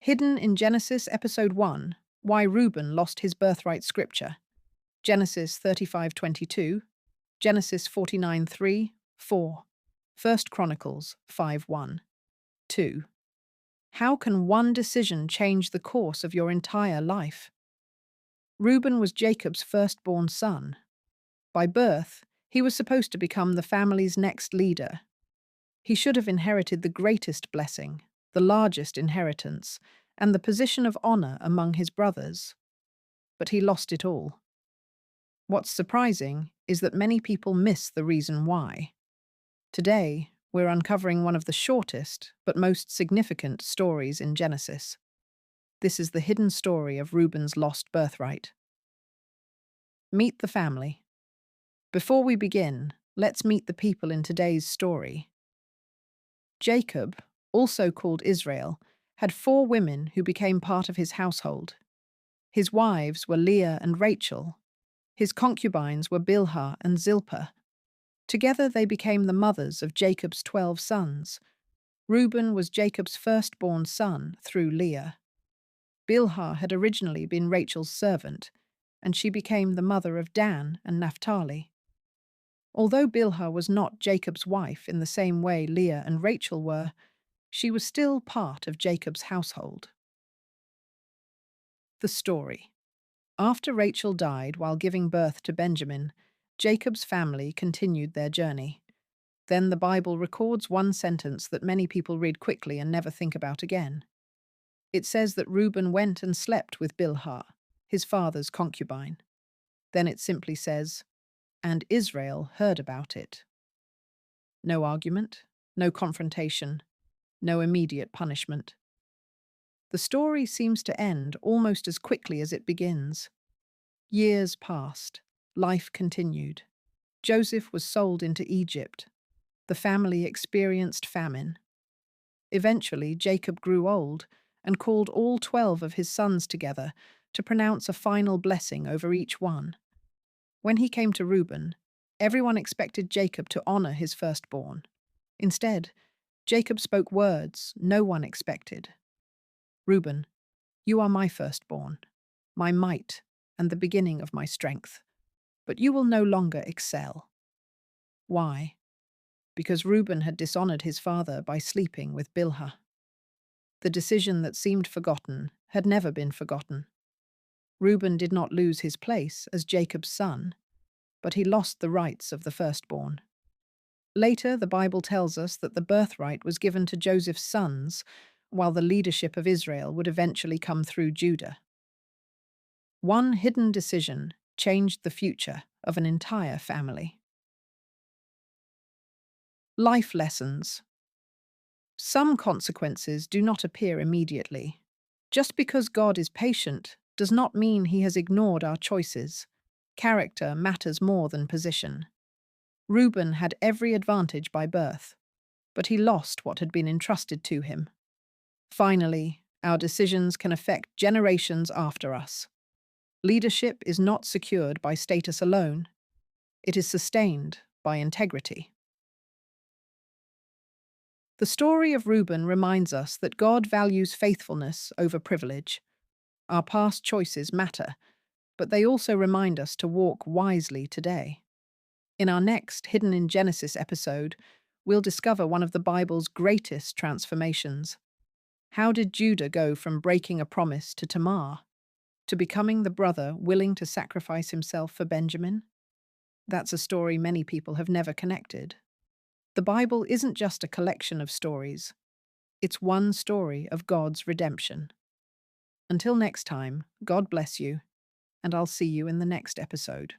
Hidden in Genesis Episode 1, Why Reuben Lost His Birthright Scripture. Genesis 35:22, Genesis 49:3, 4, 1 Chronicles 5:1, 2. How can one decision change the course of your entire life? Reuben was Jacob's firstborn son. By birth, he was supposed to become the family's next leader. He should have inherited the greatest blessing, the largest inheritance, and the position of honor among his brothers. But he lost it all. What's surprising is that many people miss the reason why. Today, we're uncovering one of the shortest but most significant stories in Genesis. This is the hidden story of Reuben's lost birthright. Meet the family. Before we begin, let's meet the people in today's story. Jacob, also called Israel, had 4 women who became part of his household. His wives were Leah and Rachel. His concubines were Bilhah and Zilpah. Together they became the mothers of Jacob's 12 sons. Reuben was Jacob's firstborn son through Leah. Bilhah had originally been Rachel's servant, and she became the mother of Dan and Naphtali. Although Bilhah was not Jacob's wife in the same way Leah and Rachel were, she was still part of Jacob's household. The story. After Rachel died while giving birth to Benjamin, Jacob's family continued their journey. Then the Bible records one sentence that many people read quickly and never think about again. It says that Reuben went and slept with Bilhah, his father's concubine. Then it simply says, and Israel heard about it. No argument, no confrontation, no immediate punishment. The story seems to end almost as quickly as it begins. Years passed. Life continued. Joseph was sold into Egypt. The family experienced famine. Eventually, Jacob grew old and called all 12 of his sons together to pronounce a final blessing over each one. When he came to Reuben, everyone expected Jacob to honor his firstborn. Instead, Jacob spoke words no one expected. Reuben, you are my firstborn, my might, and the beginning of my strength. But you will no longer excel. Why? Because Reuben had dishonored his father by sleeping with Bilhah. The decision that seemed forgotten had never been forgotten. Reuben did not lose his place as Jacob's son, but he lost the rights of the firstborn. Later, the Bible tells us that the birthright was given to Joseph's sons, while the leadership of Israel would eventually come through Judah. One hidden decision changed the future of an entire family. Life lessons. Some consequences do not appear immediately. Just because God is patient does not mean he has ignored our choices. Character matters more than position. Reuben had every advantage by birth, but he lost what had been entrusted to him. Finally, our decisions can affect generations after us. Leadership is not secured by status alone. It is sustained by integrity. The story of Reuben reminds us that God values faithfulness over privilege. Our past choices matter, but they also remind us to walk wisely today. In our next Hidden in Genesis episode, we'll discover one of the Bible's greatest transformations. How did Judah go from breaking a promise to Tamar, to becoming the brother willing to sacrifice himself for Benjamin? That's a story many people have never connected. The Bible isn't just a collection of stories. It's one story of God's redemption. Until next time, God bless you, and I'll see you in the next episode.